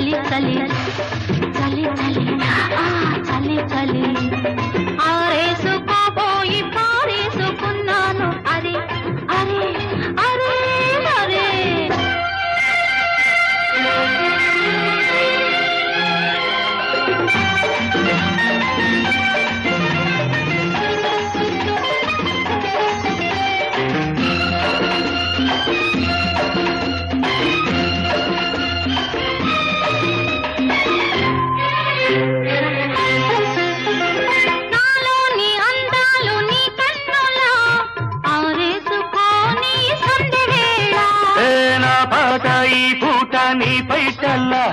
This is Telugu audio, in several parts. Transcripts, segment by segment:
చలి చలి చలి చలి ఆ చలి చలి ఆరేసుకోపోయి పారేసుకున్నాను అరే అరే అరే అరే నీ పైటల్లా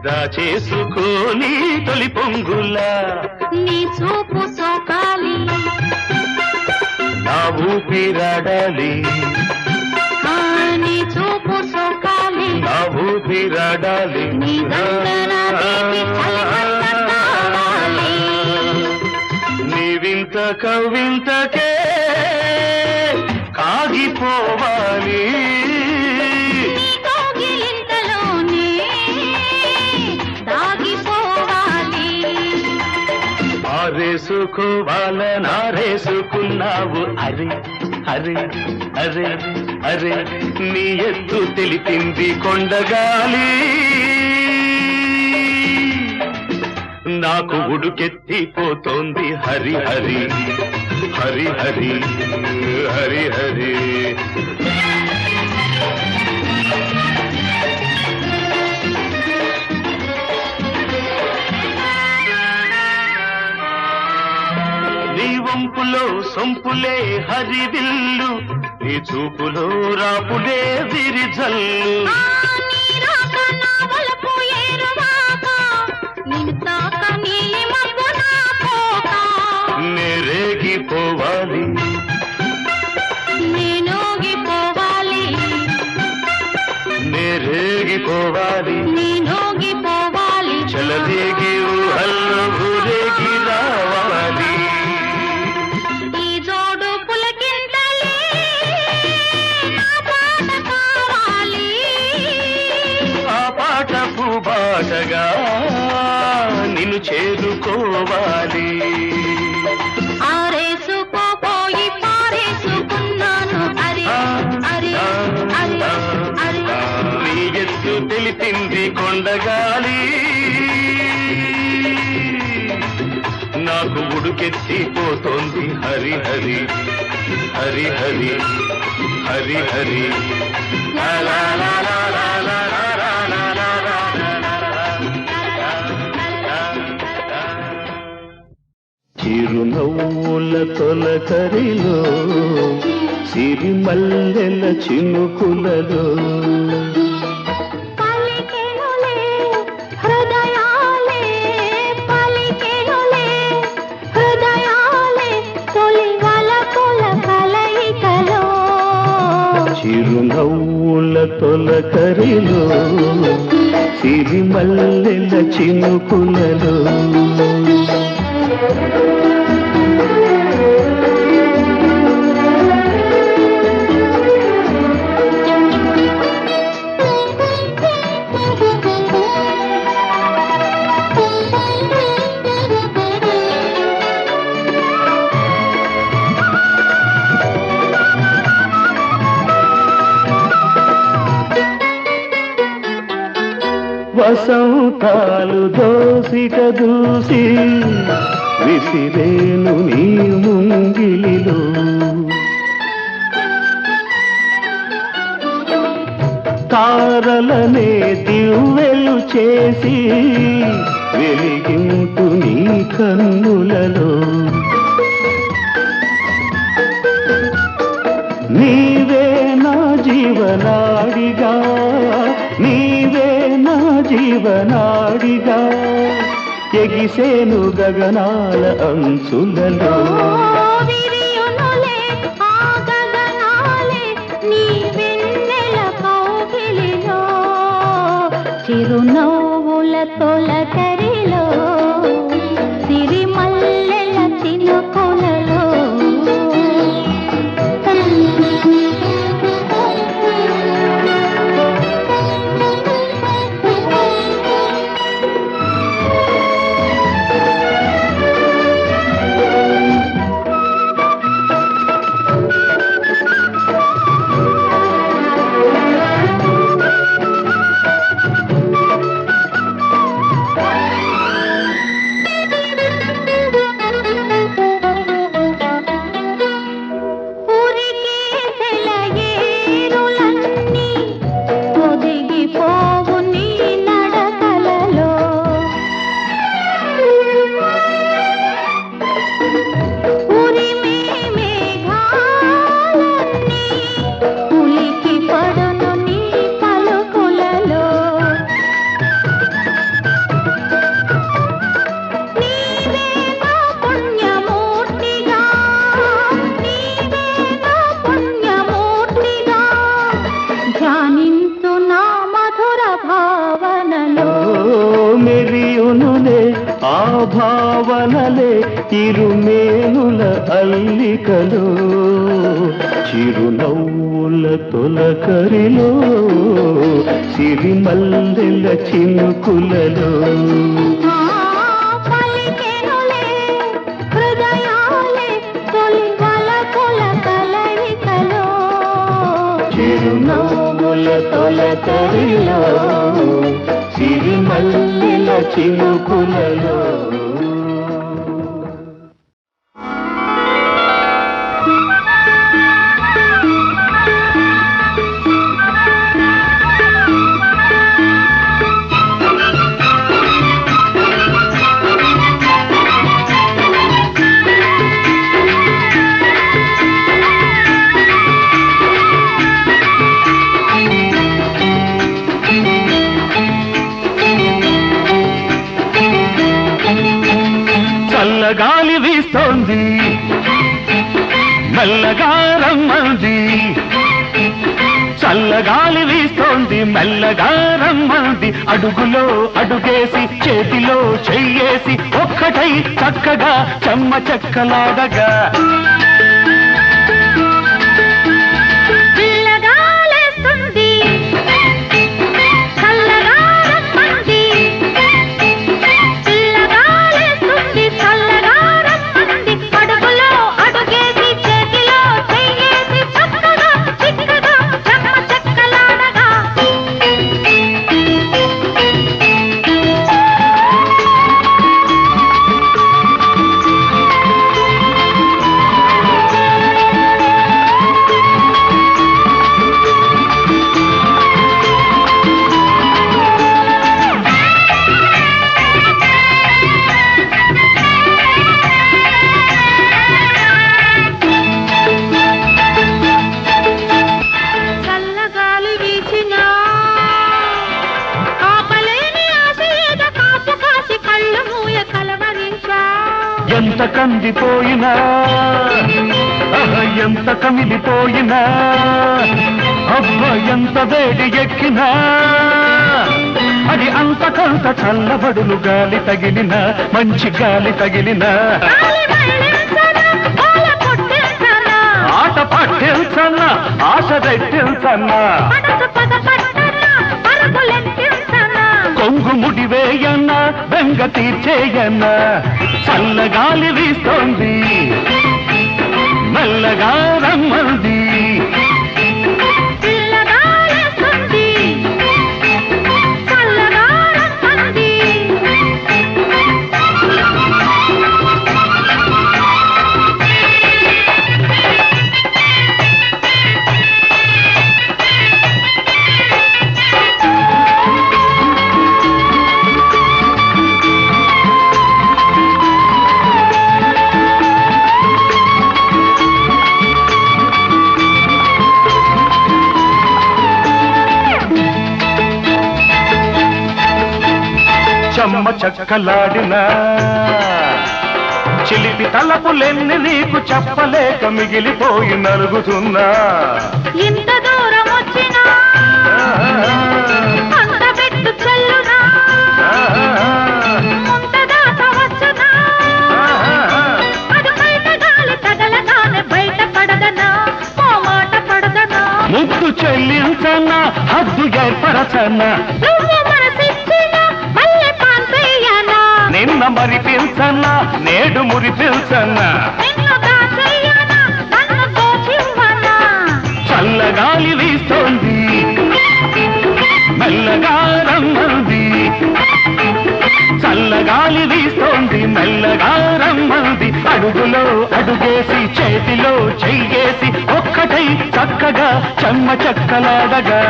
దాచేసుకోని తొలి పొంగులా నీ చూపు సోకాలి నా ఊపిరాడాలి నీ చూపు సోకాలి నా ఊపిరాడాలి నీ దండన తీపి చలిమంట కావాలి నీ వింత కవింతకే కాగిపోవాలి ఆరేసుకోవాలనారేసుకున్నావు అరే అరే అరే అరే నీ ఎత్తు తెలిపింది కొండగాలి నాకు ఉడుకెత్తిపోతోంది హరి హరి హరి హరి హరి హరి వంపులో సొంపులే హరివిల్లు నీ చూపులో రాపులే విరిజల్లు నేరేగిపోవాలి నేనోగిపోవాలి నేరేగిపోవాలి నేనోగిపోవాలి చలదేగి ఊహల్లో ఊరేగి రావాలి బాటగా నిన్ను చేరుకోవాలి ఆరేసుకోపోయి పారేసుకున్నాను అరే అరే అరే అరే నీ ఎత్తు తెలిపింది కొండగాలి నాకు ఉడుకెత్తిపోతోంది హరి హరి హరి హరి హరి హరి లా లా లా లా లా చిరునవ్వుల తొలకరిలో సిరిమల్లెల చినుకులలో పలికెనులే హృదయాలే పలికెనులే హృదయాలే తొలి వలపుల కలయికలో చిరునవ్వుల తొలకరిలో సిరిమల్లెల చినుకులలో వసంతాలు దోసిక దూసి విసిరేను నీ ముంగిలిలో తారలనే దివ్వెలు చేసి వెలిగింటు నీ కన్నులలో నీవే నా జీవనాడిగా నీవే నా జీవనాడిగా ఎగిసేను గగనాల అంచులలో చిరునవ్వుల తొలకరిలో సిరిమల్లెల చినుకులలో చిరునవ్వుల తొలకరిలో సిరిమల్లెల చినుకులలో పలికెనులే హృదయాలే తొలి వలపుల కలయికలో చిరునవ్వుల తొలకరిలో సిరిమల్లెల చినుకులలో గాలి వీస్తోంది మెల్లగా రమ్మంది చల్లగాలి వీస్తోంది మెల్లగా రమ్మంది అడుగులో అడుగేసి చేతిలో చెయ్యేసి ఒక్కటై చక్కగా చెమ్మ చెక్కలాడగా ఎంత కందిపోయినా ఎంత కమిలిపోయినా అబ్బ ఎంత వేడి ఎక్కినా అది అంతకంత చల్లబడులు గాలి తగిలిన మంచి గాలి తగిలిన ఆట పట్టించన్న ఆశ పెట్టించన్న కొంగు ముడివేయన్న బెంగ తీర్చేయన్న చల్లగాలి వీస్తోంది మెల్లగా రమ్మంది చెమ్మ చక్కలాడిన చిలిపి తలపులెన్ని నీకు చెప్పలేక మిగిలిపోయి నలుగుతున్నా ఇంత దూరం వచ్చినా అంత పెట్టు చల్లునా ముంత దాకా వచ్చునా అది బయట గాలి తగలగానే బయట పడదనా ఓ మాట పడదనా ముద్దు చెల్లించన్నా హద్దు ఏర్పరచన్నా నిన్న మరి పిల్చన్నా నేడు మురి పిల్చన్నా చల్లగాలి వీస్తోంది మెల్లగా రమ్మంది చల్లగాలి వీస్తోంది మెల్లగా రమ్మంది అడుగులో అడుగేసి చేతిలో చెయ్యేసి ఒక్కటై చక్కగా చెమ్మ చెక్కలాడగా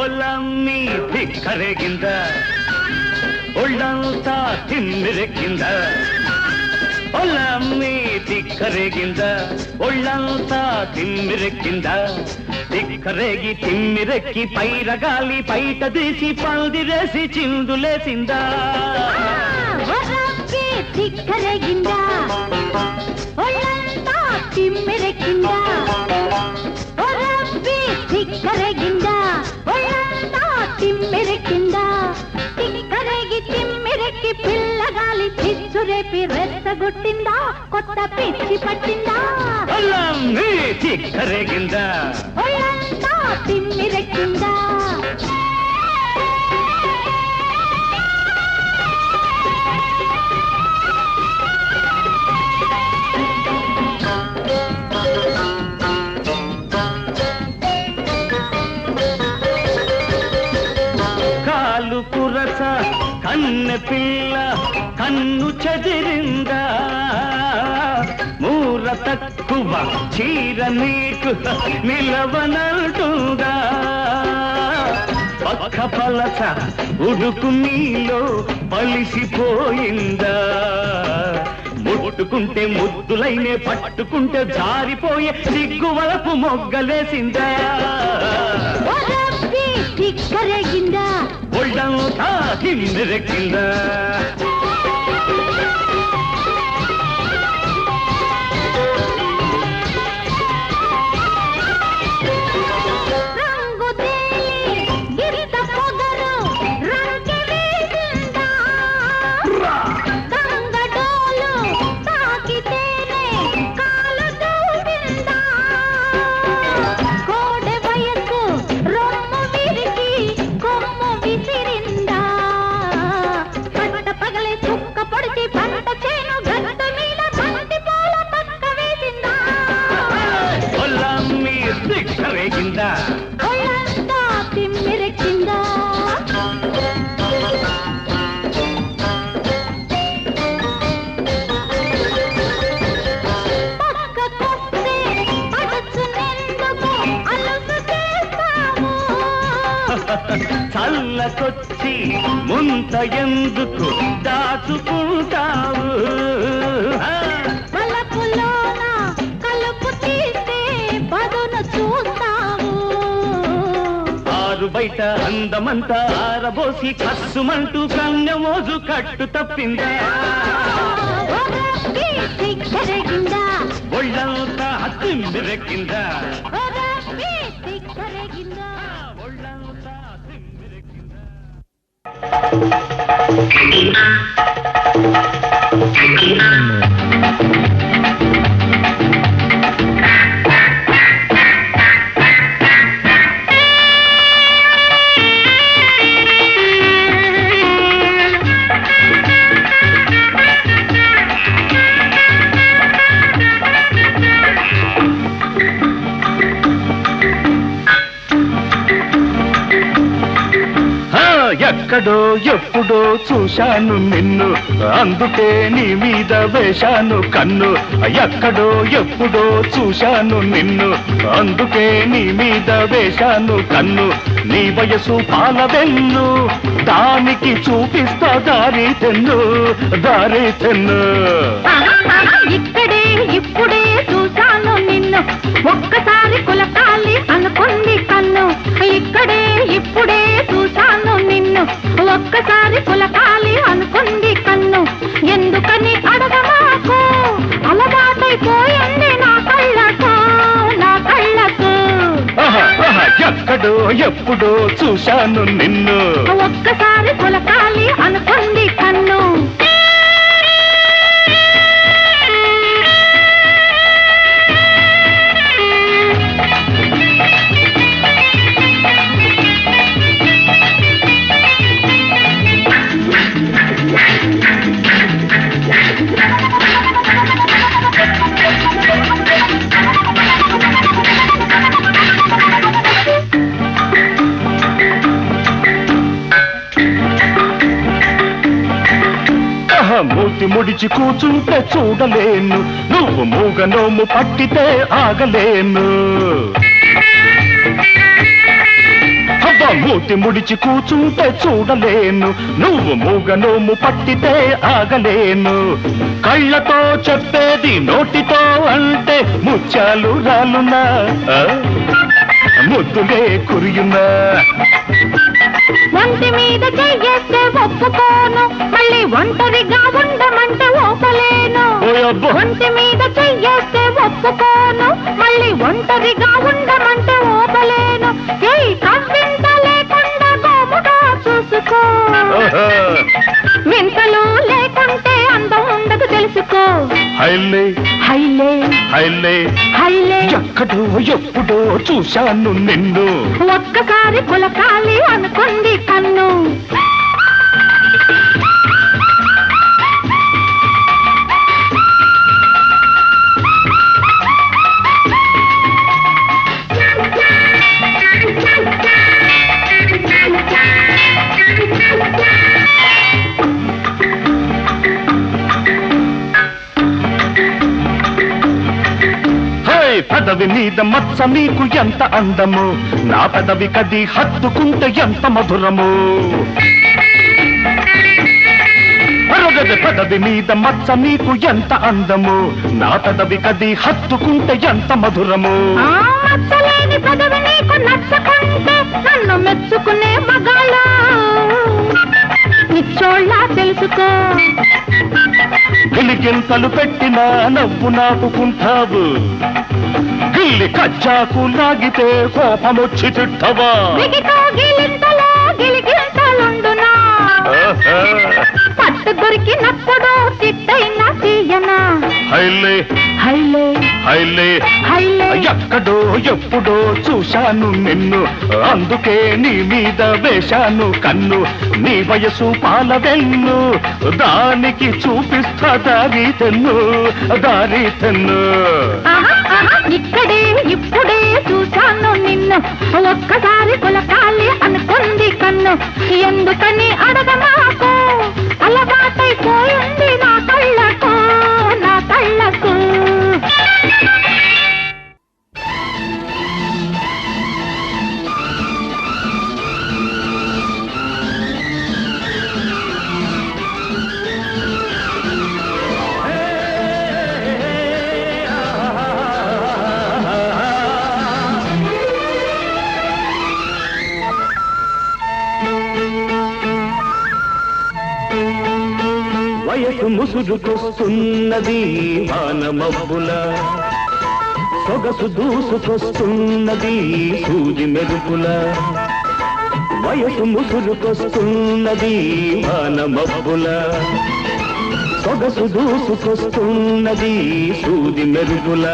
ಒಲಮ್ಮಿ ಧಿಕ್ಕರೆಗಿಂದ ಒಳ್ಳಂತ ತಿಮ್ಮಿರಕ್ಕಿಂದ ఒళ్ళమ్మి తిక్కరేగింద ఒళ్ళంతా తిమ్మిరెక్కింద తిక్కరేగి తిమ్మిరెక్కి పైరగాలి బయట తీసి పందిరేసి చిందులేసిందా తిక్కరేగిందా ఒళ్ళంతా తిమ్మిరెక్కిందా తిక్కరేగిందా ఒళ్ళంతా తిమ్మిరెక్కిందా తిక్కరేగి తిమ్మిరెక్కి పిల్లగాలి చిచ్చురేపి రెచ్చగొట్టిందా కొత్త పిచ్చి పట్టిందా తిక్కరేగిందా ఒళ్ళంతా తిమ్మిరెక్కిందా పురస కన్నె పిల్ల కన్ను చెదిరిందా మూర తక్కువ చీర నీకు నిలవనంటుందా పక్క పలస ఉడుకు నీలో పలిసిపోయిందా ముట్టుకుంటే ముద్దులైనే పట్టుకుంటే జారిపోయే సిగ్గువలపు మొగ్గలేసిందా తిక్కరేగిందా ఒళ్ళంతా తిమ్మిరెక్కిందా రంగు తేలి గిరిత పొగరు రంగి వేసిందా గంగడోలు తాకితేనే కాలు దూసిందా కోడె వయసు రొమ్ము విరిగి కొమ్ము విసిరిందా పంట పగలే చుక్క పొడిచి పంట చేను గట్ట మీద బంతి పూల పక్క వేసిందా ఒళ్ళమ్మి తిక్కరేగిందా ఒళ్ళంతా తిమ్మిరెక్కిందా పక్కకొస్తే పడుచునెందుకు అలుసు చేస్తావు చల్లకొచ్చి ముంత ఎందుకు దాచుకుంటావు వలపులోన కలుపు తీస్తే పదును చూస్తావు ఆరు బయట అందమంతా ఆరబోసి కస్సుమంటూ కన్యమోజు కట్టు తప్పిందా ఒరబ్బి తిక్కరేగిందా ఒళ్ళంతా తిమ్మిరెక్కిందా ఒరబ్బి తిక్కరేగిందా ఒళ్ళంతా తిమ్మిరెక్కిందా ఎక్కడో ఎప్పుడో చూశాను నిన్ను అందుకే నీ మీద వేశాను కన్ను ఎక్కడో ఎప్పుడో చూశాను నిన్ను అందుకే నీ మీద వేశాను కన్ను నీ వయసు పాలవెన్ను దానికి చూపిస్తా దారి తెన్ను ఇక్కడే ఇప్పుడే చూశాను నిన్ను ఒక్కసారి కులకాలి అనుకుంది కన్ను ఇక్కడే ఇప్పుడే చూశాను నిన్ను ఒక్కసారి కులకాలి అనుకుంది కన్ను ఎందుకని అడగమాకు అలవాటైపోయింది నా కళ్ళకు ఎక్కడో ఎప్పుడో చూశాను నిన్ను ఒక్కసారి కులకాలి అనుకుంది కన్ను మూతి ముడిచి కూచుంటే చూడలేను నువ్వు మూగ నోము పట్టితే ఆగలేను మూతి ముడిచి కూచుంటే చూడలేను, నువ్వు మూగనోము పట్టితే ఆగలేను. కళ్ళతో చెప్పేది నోటితో అంటే ముత్యాలు రాలునా, ముద్దులే కురియునా. ఒంటి మీద చెయ్యేస్తే ఒప్పుకోను, మళ్ళీ ఒంటరిగా ఉండమంటే ఓపలేను. ఒంటి మీద చెయ్యేస్తే ఒప్పుకోను, మళ్ళీ ఒంటరిగా ఉండమంటే ఓపలేను. ఏయ్ కవ్వింత లేకుండా గోముగా చూసుకో, వింతలు లేకుంటే అందం ఉండదు తెలుసుకో. హైలే హైలే హైలే హైలే ఎక్కడో ఎప్పుడో చూశాను నిన్ను, ఒక్కసారి పులకాలి అనుకుంది కన్ను. పెదవి మీద మత్స నీకు ఎంత అందము, నా పెదవి కది హత్తుకుంటే ఎంత మధురము. పెదవి మీద మత్స నీకు ఎంత అందము, నా పెదవి కది హత్తుకుంటే ఎంత మధురము. మచ్చలేని పెదవి నీకు నచ్చకుంటే నన్ను మెచ్చుకునే మగాళ్ళ నిచ్చోళ్ళ తెలుసుకో. గిలిగింతలు పెట్టినా నవ్వు నాపుకుంటావు, గిల్లి కచ్చాకు లాగితే కోపమొచ్చి తిట్టవా. పట్టు దొరికినప్పుడు తిట్టైనా తీయనా. హైలే హైలే హైలే హైలే ఎక్కడో ఎప్పుడో చూశాను నిన్ను, అందుకే నీ మీద వేశాను కన్ను. నీ వయసు పాల వెన్ను, దానికి చూపిస్తా దారి తెన్ను, దారి తెన్ను. ఇక్కడే ఇప్పుడే చూశాను నిన్ను, ఒక్కసారి కులకాలి అనుకుంది కన్ను. ఎందుకని అడగమాకు, అలవాటైపోయింది నా కళ్ళకు, నా కళ్ళకు. వయసు ముసురుకొస్తున్నది వానమబ్బుల, సొగసు దూసుకొస్తున్నది సూది మెరుపుల. వయసు ముసురుకొస్తున్నది వానమబ్బుల, సొగసు దూసుకొస్తున్నది సూది మెరుపుల.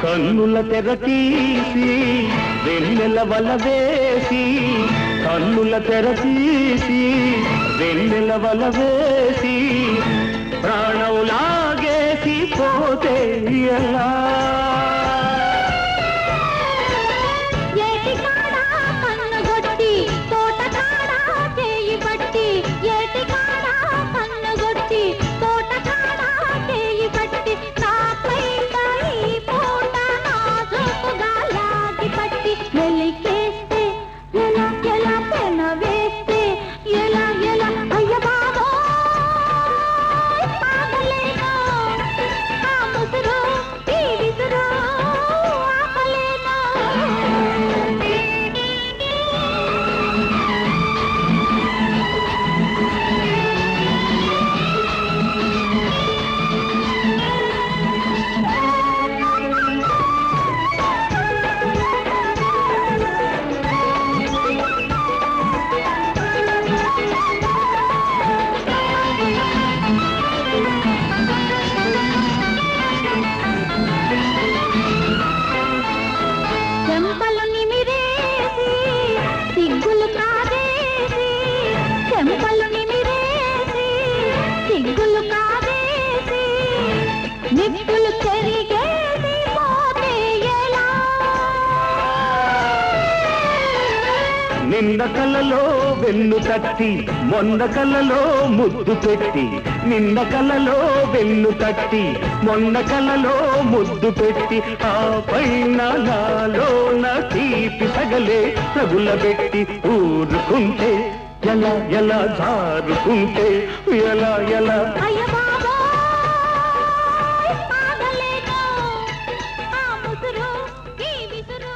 కన్నుల తెర తీసి వెన్నెల వల వేసి, కన్నుల తెర తీసి వెన్నెల వల వేసి, ప్రాణం లాగేసి పోతే ఎలా. నిప్పులు చెరిగేది పోతే నిన్న కలలో వెన్ను తట్టి మొన్న కలలో ముద్దు పెట్టి నిన్న కలలో వెన్ను తట్టి మొన్న కలలో ముద్దు పెట్టి ఆ పైన నాలోన తీపి సగలే తగులబెట్టి ఊరుకుంటే ఎలా ఎలా జారుకుంటే ఎలా ఎలా అయ్య బాబోయ్ ఆగలేను ఆ ముసురు ఈ విసురు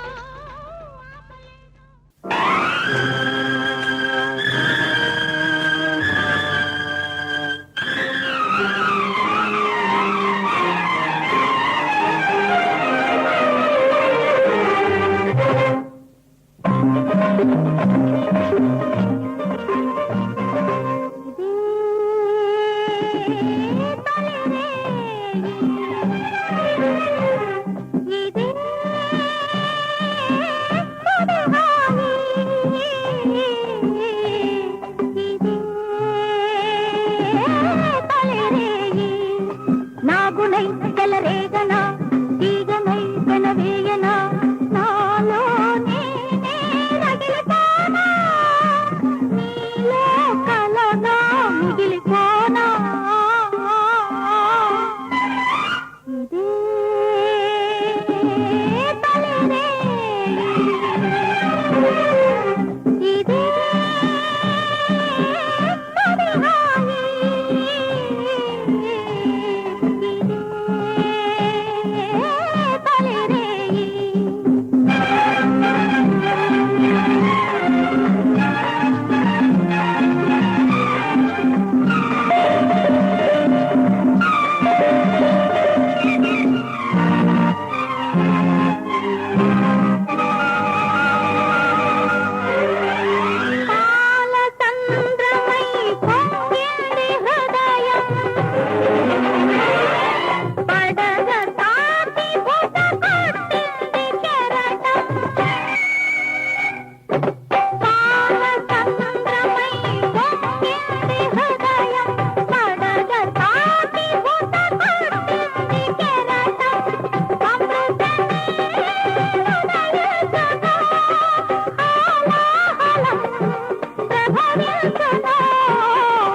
నాగునై తెలరేగనా తీగనై పెనవేయనా నాలో నేనే రగిలిపోనా నీలో కలగా మిగిలిపోనా ఇదే తలరేగి ఇదే తొలిహాయి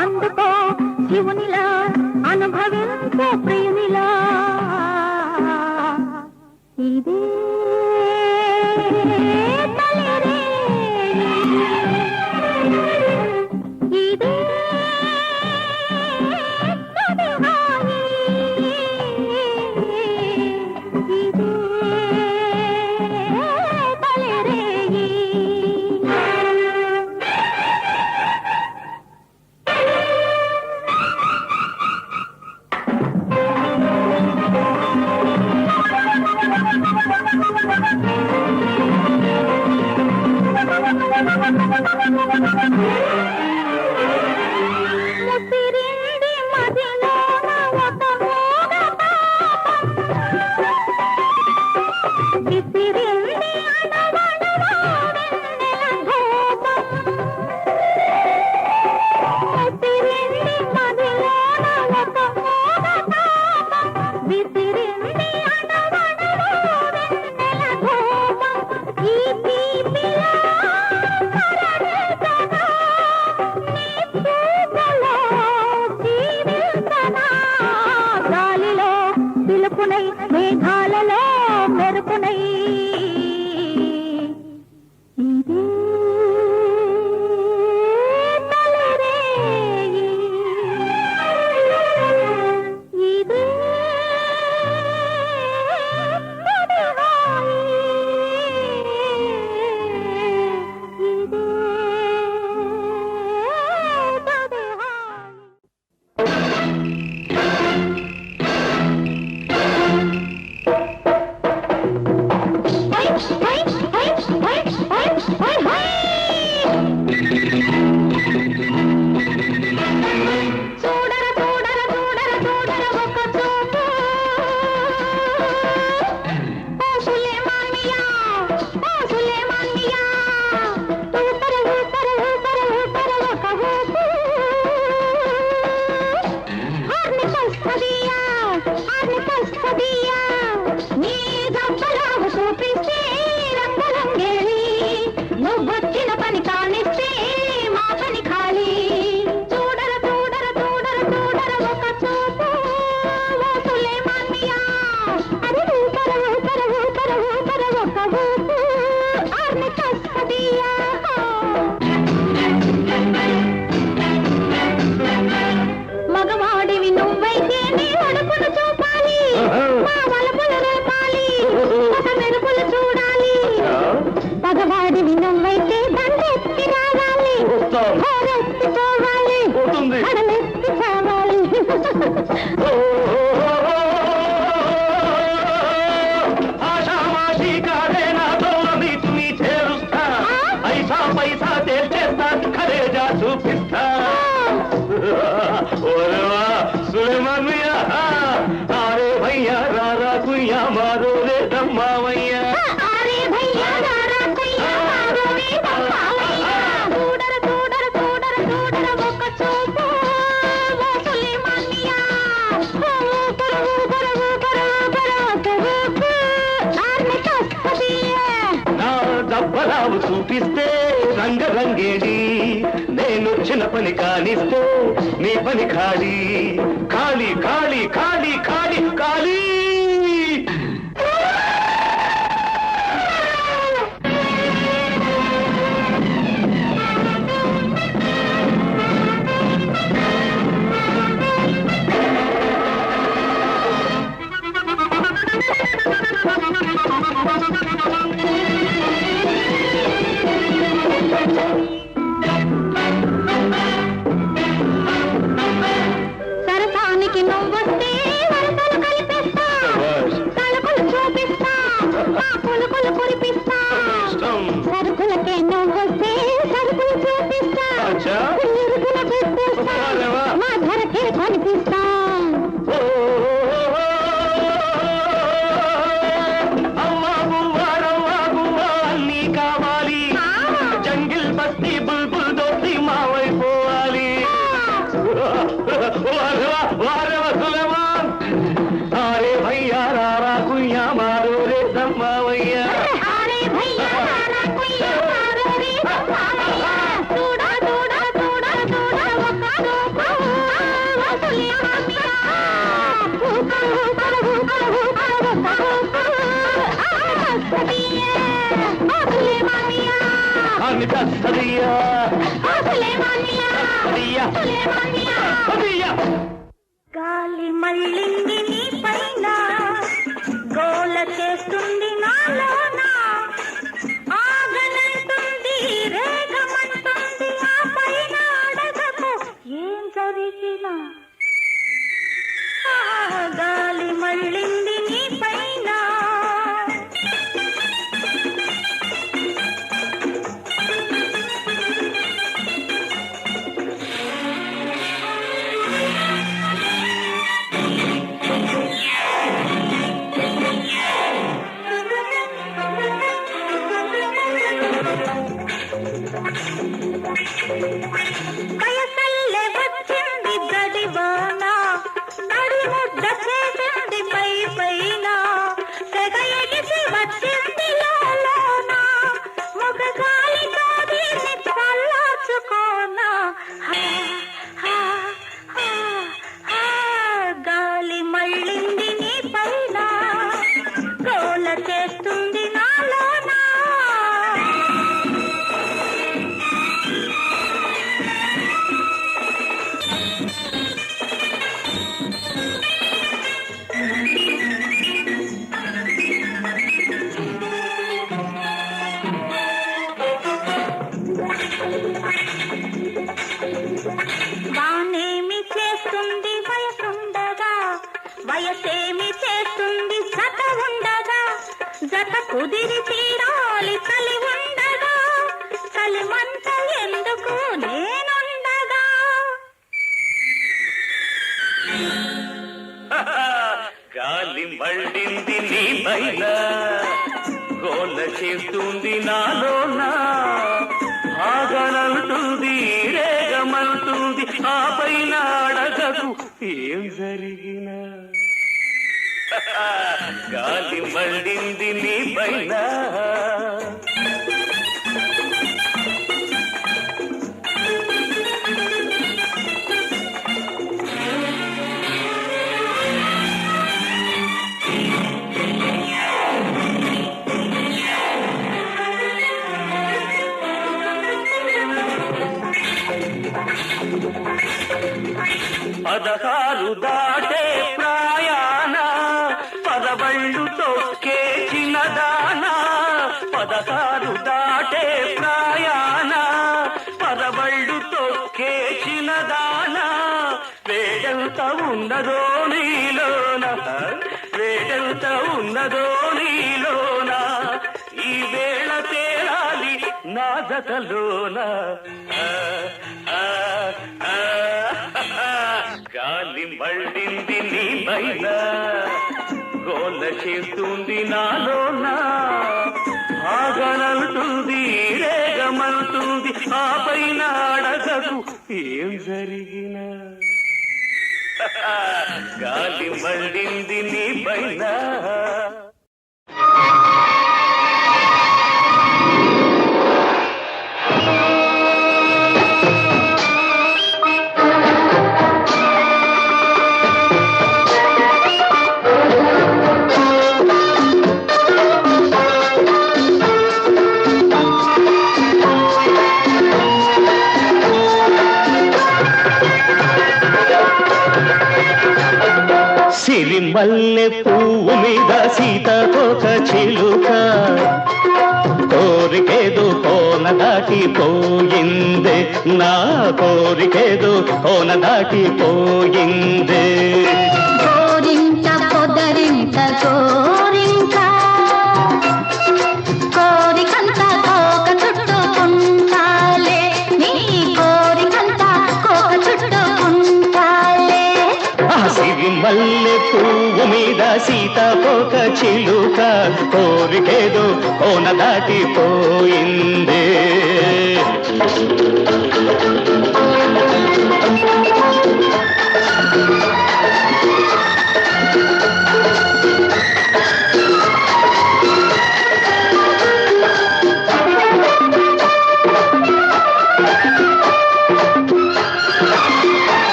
అందుకో శివునిలా అనుభవించే ప్రియునిలా ఇదే తలరేగి ఇదే తొలిహాయి ఇదే తలరేగి ముసిరింది మదిలోన ఒక మోగ పాపం విసిరింది అణవణులో వెన్నెల ధూపం ముసిరింది మదిలోన ఒక మోగ పాపం విసిరింది అణవణులో వెన్నెల ధూపం ఈ తీపిలో మరణించనా నీ చూపులో జీవించనా గాలిలో పిలుపునై మేఘాలలో మెరుపునై ఇదే తలరేగి ఇదే తొలిహాయి ఇదే తొలిహాయి చూడర చూడర చూడర చూడర ఒక చూపు ఓ సులేమానియా ఊపర ఊపర ఊపర ఊపర ఒక ఊపు హార్ని కస్తదియా నీ జబ్బలాగు చూపిస్తే రంగరంగేలి నువ్వొచ్చిన పని కాని బలావు చూపిస్తే రంగరంగేడి నేనొచ్చిన పని కానిస్తే నీ పని ఖాళీ ఖాళీ ఖాళీ ఖాళీ ఖాళీ ఖాళీ సరసానికి నువ్వొస్తే వరసలు కలిపిస్తా తలుపులు చూపిస్తా పులుకులు కురిపిస్తా సరుకులకే నువ్వొస్తే సరుకులు చూపిస్తా ఇరుకుల పెట్టేస్తా మా ధరకే కనిపిస్తా अरे भैया रारा कुया मारो रे दम्मावैया अरे भैया रारा कुया मारो रे दम्मावैया दूड़ा दूड़ा दूड़ा दूड़ा वकारो वसुलिया मिया ऊपर ऊपर ऊपर ऊपर सदिया वसुले मामिया अनिता सदिया वसुले मामिया सदिया सदिया గాలి మళ్ళింది నీ పైన గోల చేస్తుంది నాలోన ఆగనంటుంది రేగమంటుంది ఆ పైన అడగకు ఏం జరిగినా గాలి మళ్ళింది నీ పైన వయసల్లే వచ్చింది గడివాన నడి ముద్ద చేసింది పై పైన తెగ ఎగిసి వచ్చింది లోన మొగ గాలితో దీన్ని చల్లార్చుకోనా గాలి మళ్ళింది నీ పైన గోల చేస్తుంది నాలోన వానేమి చేస్తుంది వయసుండగా వయసేమి చేస్తుంది జత ఉండగా జత కుదిరి తీరాలి చలి ఉండగా చలిమంట ఎందుకు నేనుండగా గాలి మళ్ళింది నీ పైన గోల చేస్తుంది నాలోన ఆగనంటుంది రేగమంటుంది ఆ పైన అడగకు ఏం జరిగినా గాలి మళ్ళింది నీ పైన పదహారు దాటే ప్రాయాణ పదవళ్ళు తొక్కే చిన్నదాన పదహారు దాటే ప్రాయాణ పదవళ్ళు తొక్కే చిన్నదాన వేడంత ఉన్నదో నీలోన వేడంత ఉన్నదో నీలోన ఈ వేళ తేలాలి నా జతలోన గాలి మళ్ళింది నీ పైన గోల చేస్తుంది నాలోన ఆగనంటుంది రేగమంటుంది ఆ పైన అడగకు ఏం జరిగినా గాలి మళ్ళింది నీ పైన మల్లె పువ్వు మీద సీతాకోక చిలుక కోరికేదో కోన దాటిపోయిందే నా కోరికేదో కోన దాటిపోయిందే కోరింట పొదరింట కోరింట కోరికంత కోక చుట్టుకుంటాలే నీ కోరికంత కోక చుట్టుకుంటాలే సిరి మల్లె పువ్వు మీద సీతాకోక చిలుక కోరికేదో కోన దాటిపోయిందే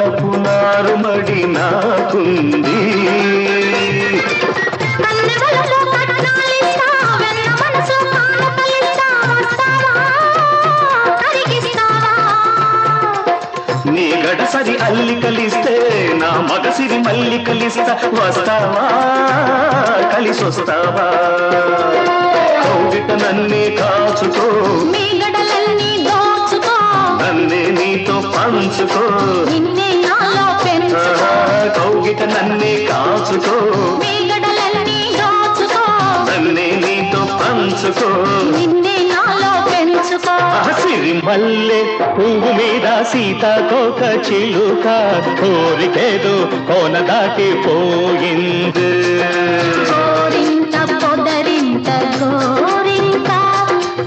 వలపునారుమడి నాకుంది నీ గడసరి అల్లి కలిస్తే నా మగసిరి మల్లి కలిస్తా వస్తావా కలిసొస్తావా కౌగిట నన్నే కాచుకో మీ గడలన్నీ దోచుకో నన్నే నీతో పంచుకో నిన్నే నాలో పెంచుకో కౌగిట నన్నే కాచుకో మీ గడలన్నీ దోచుకో నన్నే నీతో పంచుకో నిన్నే నాలో పెంచుకో సిరి మల్లె పువ్వు మీద సీతాకోక చిలుక కోరికేదో కోన దాటిపోయింది కోరింట పొదరింట గోరింట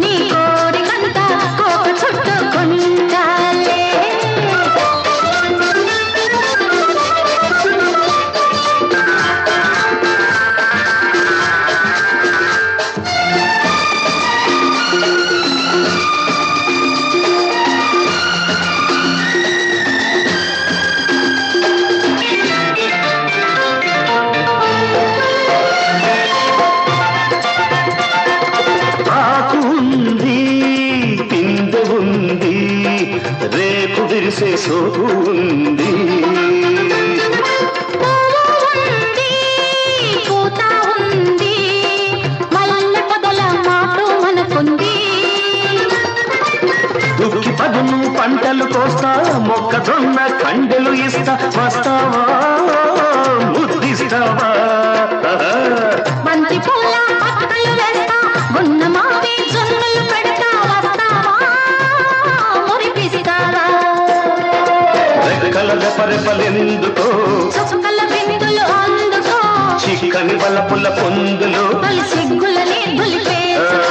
నీ కోరికంత కోక చుట్టుకుంటాలే రేపు విరిసే సోకు ఉంది పూత ఉంది మల్లె పొదల మాటు మనకుంది దుక్కి పదును పంటలు కోస్తా మొక్కజొన్న కండెలు ఇస్తా వస్తావా ముద్దిస్తావా బంతి పూల పక్కలు వేస్తా ఉన్న మావి జొన్నలు పెడతా వస్తావా మురిపిస్తావా రెక్కల రెపరెపలెందుకో చుక్కల బిందులు అందుకో చిక్కని వలపుల పొందులు తొలి సిగ్గులని దులిపేసుకో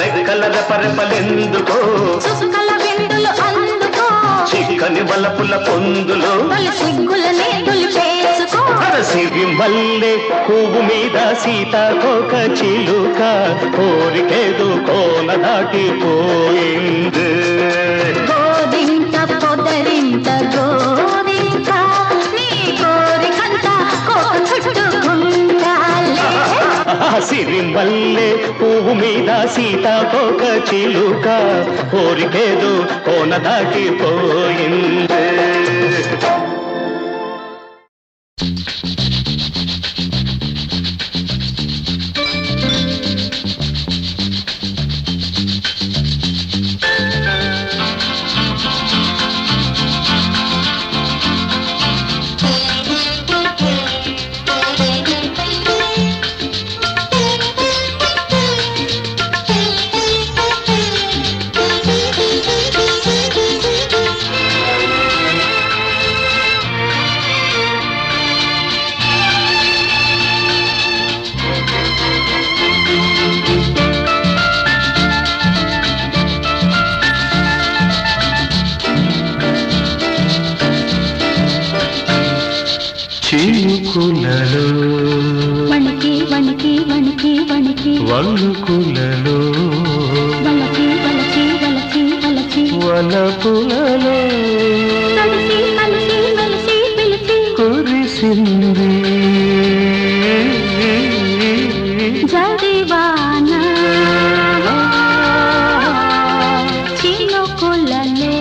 రెక్కల రెపరెపలెందుకో చుక్కల బిందులు అందుకో చిక్కని వలపుల పొందులు తొలి సిగ్గులని దులిపేసుకో సిరి మల్లె పువ్వు మీద సీతాకోక చిలుక కోరికేదో కోన దాటిపోయింది గోరింట పొదరింట గోరింట నీ కోరికంత కోక చుట్టుకుంటాలే సిరి మల్లె పువ్వు మీద సీతాకోక చిలుక కోరికేదో కోన దాటిపోయింది చినుకులలో వణికి వణికి వణికి వణికి వణుకులలో వలచి వలచి వలచి వలచి వలపులలో కలిసి కలిసి కలిసి కురిసింది జడివాన చినుకులలో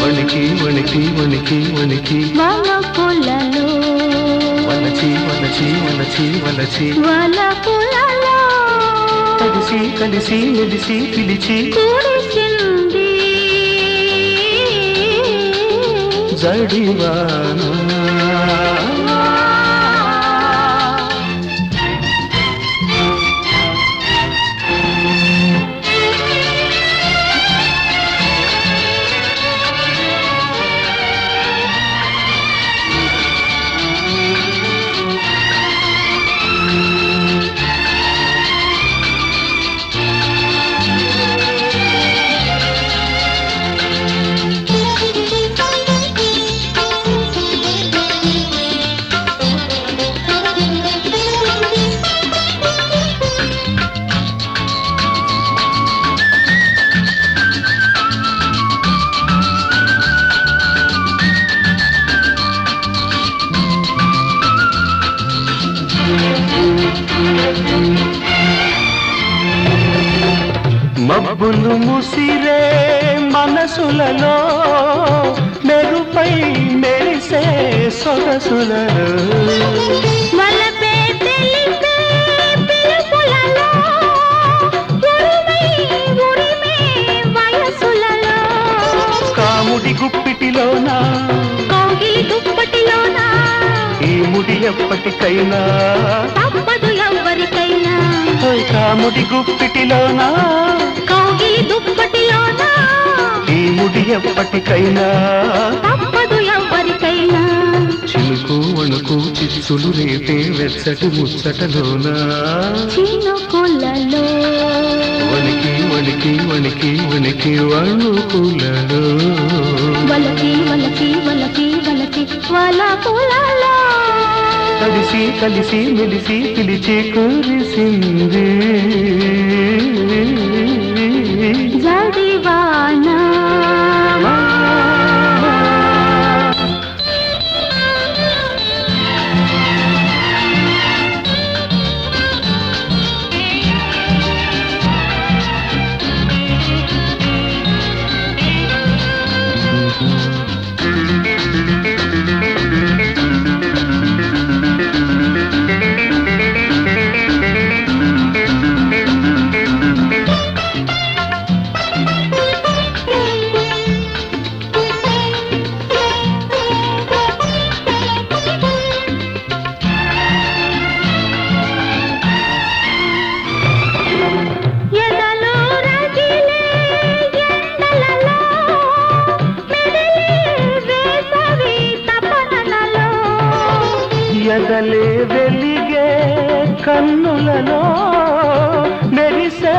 వణికి వణికి వణికి వణికి వలపులలో వలచి వలచి వలచి వలచి వలపులలో కలిసి కలిసి మెలిసి పిలిచి కురిసింది జడివాన మబ్బులు ముసిరే మనసులలో మెరుపై మెరిసే సొగసులలో వలపే తెలిపే పిలుపులలో ఉరిమే ఉరిమే వయసులలో కాముడి గుప్పిటిలోన కౌగిలి దుప్పటిలోన ఈ ముడి ఎప్పటికైనా తప్పదు ఎవ్వరికైనా కాముడి గుప్పిటిలోన కౌగిలి దుప్పటిలోన ఈ ముడి ఎప్పటికైనా తప్పదు ఎవ్వరికైనా చినుకు వణుకు చిచ్చులు రేపే వెచ్చటి ముచ్చటలోన చినుకులలో వణికి వణికి వణికి వణికి వణుకులలో వలకి వలకి వలకి వలకి వలపులలో కలిసి కలిసి మెలిసి పిలిచి కురిసింది జడివాన ఎదలో రగిలే ఎండలలో మెదిలే వేసవి తపనలలో ఎదలే వెలిగే కన్నులలో మెరిసే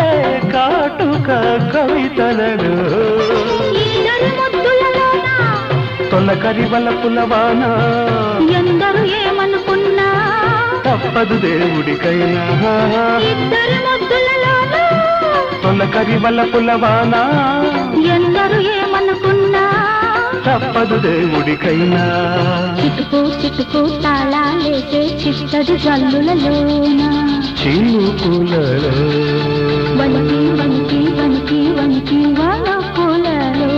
కాటుక కవితలలో ఈనరు ముద్దులలోన తొలకరి వలపులవాన ఎందరు ఏమనుకున్నా తప్పదు దేవుడికైనా ఇద్దరు ముద్దులలోన తొలకరి వలపులవాన ఎందరు ఏమనుకున్నా తప్పదు దేవుడికైనా చిటుకు చిటుకు తాళాలేసే చిట్టడి జల్లులలోన చినుకులలో వణికి వణికి వణికి వణికి వలపులలో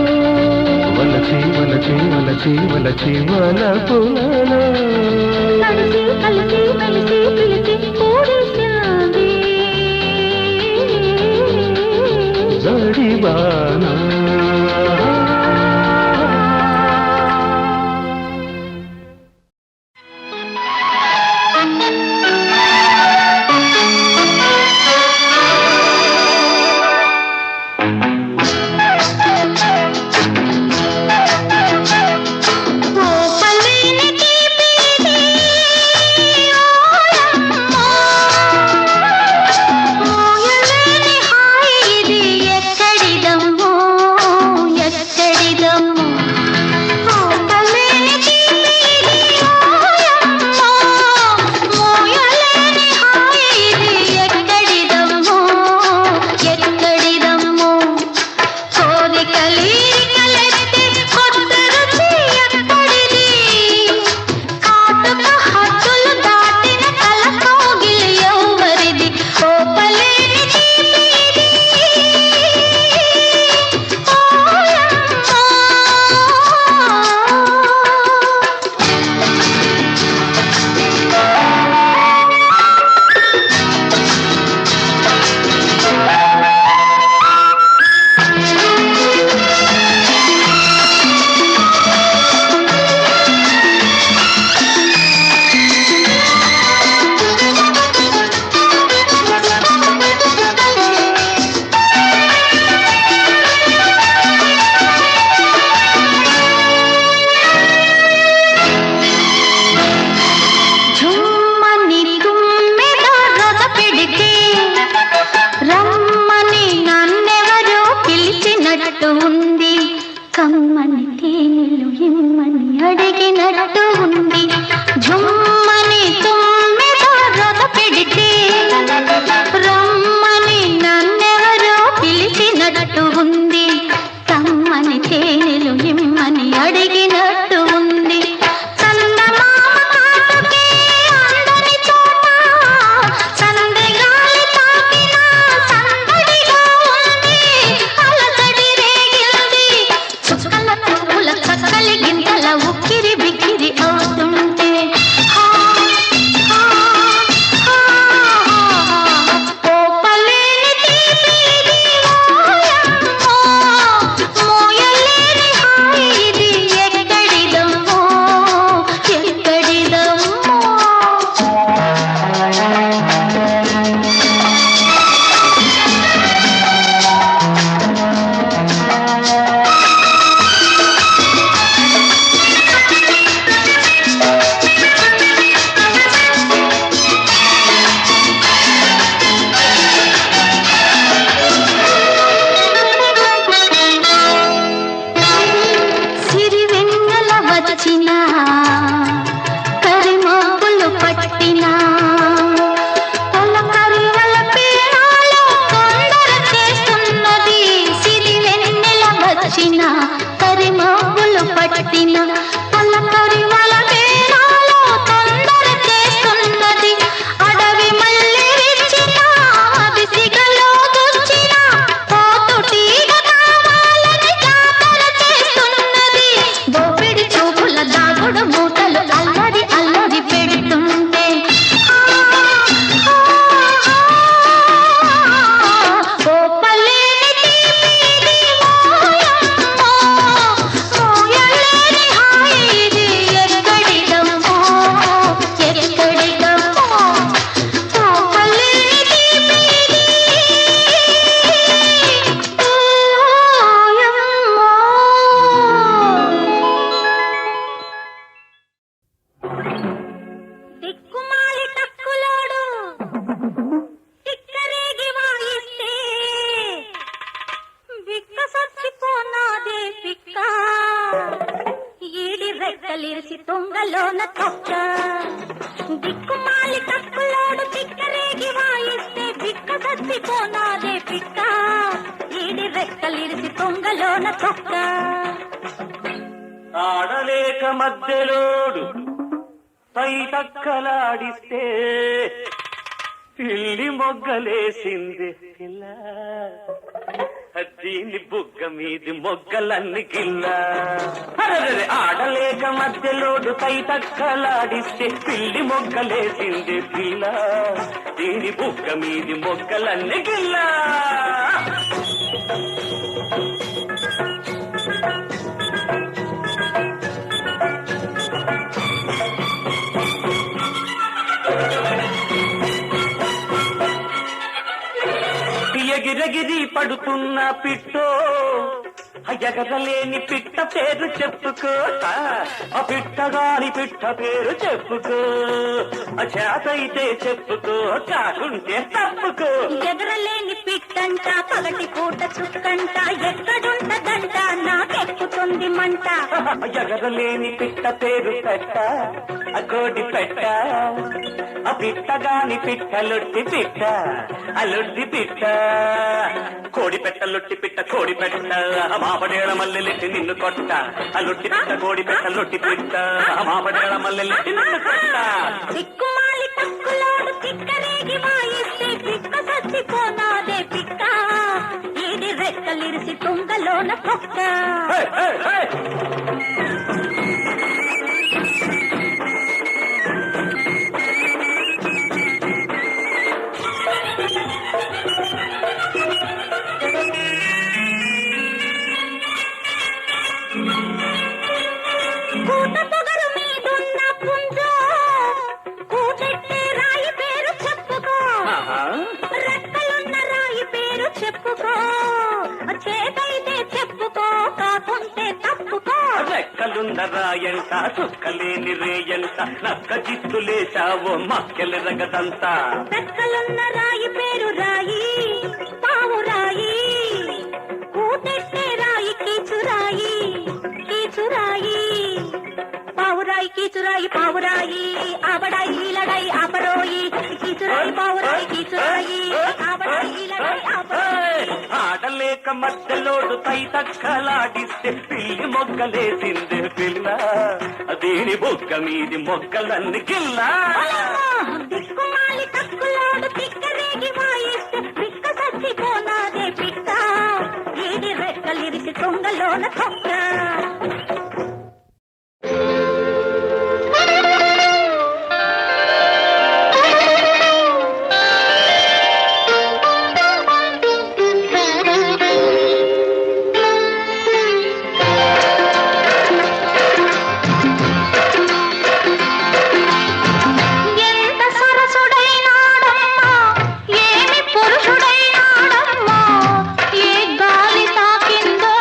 వలచి వలచి వలచి వలచి వలపులలో కలిసి కలిసి మెలిసి పిలిచి కూడిసింది జడివాన మోయలేని హాయి ఇది ఎక్కడిదమ్మా కరిమబ్బులు పట్టినా తొలకరి వల్ల పీడాలో తొందర చేస్తున్నది సిరి వెన్నెల వచ్చిన కరిమబ్బులు పట్టిన తొలకరి వల్ల పీడాలో తొందర చేస్తున్నది అడవి మళ్ళీ విచ్చిన అది సిగలో దుచ్చిన పోతుటీగ కావాలని జాతర చేస్తున్నది దోపిడి చూపుల దాగుడు మూతలు అల్లరి అల్లరి పెడుతుంటే ఓపలేని తీపిది ఓయమ్మో మోయలేని హాయిది ఎక్కడిదమ్మో ఎక్కడిదమ్మో ఓపలేని తీపిది దిక్కుమాలి టక్కులోడు తిక్కరేగి వాయిస్తే బిక్క సచ్చిపోనాదే పిక్క ఈడి రెక్కలిరిసి తొంగలోన తొక్క దిక్కుమాలి టక్కులోడు తిక్కరేగి వాయిస్తే బిక్క సచ్చిపోనాదే పిక్క ఈడి రెక్కలిరిసి తొంగలోన తొక్క ఆడలేక మధ్యలోడు పై తక్కలాడిస్తే పిల్లి మొగ్గలేసింది పిల్ల దీని బుగ్గ మీది మొగ్గలన్నీ కిల్ల అరే ఆడలేక మధ్యలోడు పై తక్కలాడిస్తే పిల్లి మొగ్గలేసింది పిల్ల దీని బుగ్గ మీది మొగ్గలన్నీ కిల్ల ఎగిరెగిరి పడుతున్న పిట్టో ఎగరలేని పిట్ట పేరు చెప్పుకో ఆ పిట్టగాని పిట్ట పేరు చెప్పుకో ఆ చేతైతే చెప్పుకో కాకుంటే తప్పుకో ఎగరలేని పిట్టంట పగటి పూట చుక్కంట ఎక్కడుంటదంట నాకెక్కుతుంది మంట ఎగరలేని పిట్ట పేరు పెట్ట ఆ కోడి పెట్ట ఆ పిట్టగాని పిట్ట లొట్టి పిట్ట ఆ లొట్టి పిట్ట కోడి పెట్ట లొట్టి పిట్ట కోడి పెట్ట మాపడేళ మల్లెలెట్టి నిన్ను కొట్ట ఆ లొట్టి పిట్ట కోడి పెట్ట లొట్టి పిట్ట మాపడేళ మల్లెలెట్టి నిన్ను కొట్ట దిక్కుమాలి టక్కులోడు తిక్కరేగి వాయిస్తే పిక్క సచ్చిపోనాదే పిక్క ఈడి రెక్కలిరిసి తుంగలోన పొక్క కూత పొగరు మీదున్న పుంజో కూటెట్టే రాయి పేరు చెప్పుకో రెక్కలున్న రాయి పేరు చెప్పుకో చేతైతే చెప్పుకో కాకుంటే తప్పుకో రెక్కలున్న రాయంట చుక్కలేని రేయంట నక్క జిత్తులేశావో మక్కెలరగదంతా రెక్కలున్న రాయి పేరు రాయి పావు రాయి కూటెట్టే రాయి కీచురాయి కీచురాయి పావురాయి కీచురాయి పావురాయి ఆబడాయి ఈలడాయి ఆపరోయి కీచురాయి పావురాయి కీచురాయి ఆబడాయి ఈలడాయి ఆపరోయి ఆడలేక మధ్యలోడు తై తక్కలాడిస్తే పిల్లి మొగ్గలేసింది పిల్ల దీని బొగ్గ మీది మొగ్గలన్నీ గిల్లా దిక్కుమాలి తక్కులోడు తిక్కరేగి వాయిస్తే పిక్క సచ్చిపోనాదే పిక్క ఈడి రెక్కలిరిసి తొంగలోన తొక్క ఎంత సరసుడైనాడమ్మా ఏమి పురుషుడైనాడమ్మా ఏ గాలి తాకిందో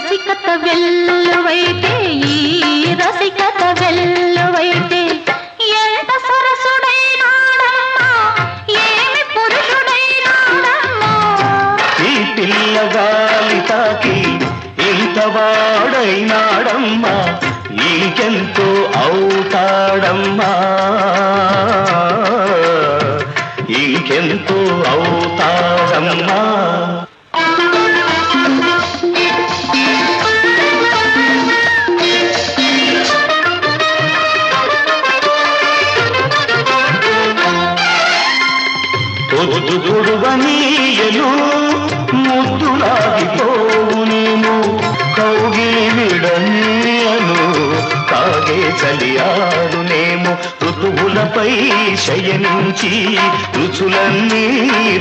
రసికత వెల్లువైతే ఈ రసికత వెల్లువైతే ఎంత సరసుడైనాడమ్మా ఏమి పురుషుడైనాడమ్మా ఈ పిల్లగాలి తాకి ఇంత వాడైనాడమ్మా ఇంకెంతో అవుతాడమ్మా ఇంకెంతో అవుతాడమ్మా పొద్దు పొడువనీయను ముద్దులాగిపోవునేమో కౌగిలి విడనీయను కాగే చలియారునేమో ఋతువులపై శయనించి రుచులన్నీ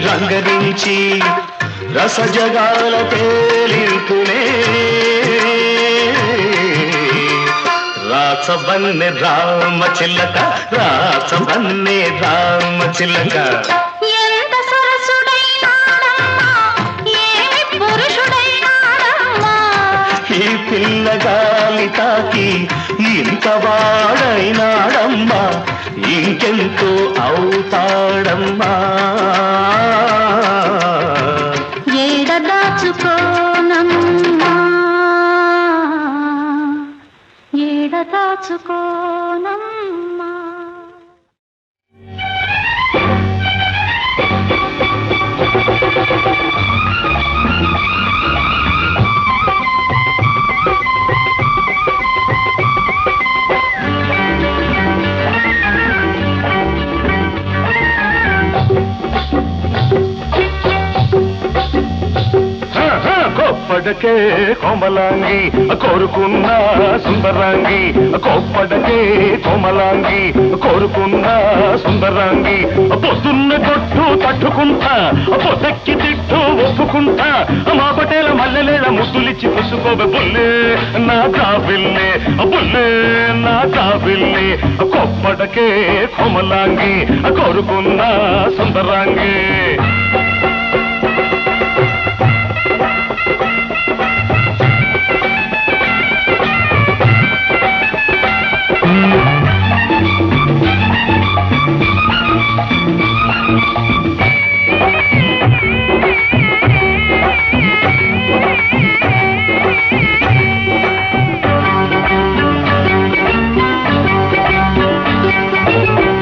రంగరించి రసజగాల తేలింపునే రాసవన్నె రామ చిలక రాసవన్నె రామ చిలక ఎంత సరసుడైనాడమ్మా ఏమి పురుషుడైనాడమ్మా ఈ పిల్లగాలి తాకి ఇంత వాడైనాడమ్మా ఇంకెంతో అవుతాడమ్మా ఏడ దాచుకోనమ్మా ఏడ దాచుకోనమ్మా కోప్పడకే కోమలాంగి కోరుకున్న సుందరాంగి కోప్పడకే కోమలాంగి కోరుకున్న సుందరాంగి పొద్దున్న కొట్టు తట్టుకుంటా పొద్దెక్కి తిట్టు ఒప్పుకుంటా మా పటేల మల్లెలేళ ముద్దులిచ్చి పుసుకోవే బుల్లే నా కాబిల్లే బుల్లే నా కాబిల్లే కోప్పడకే కోమలాంగి కోరుకున్న సుందరాంగి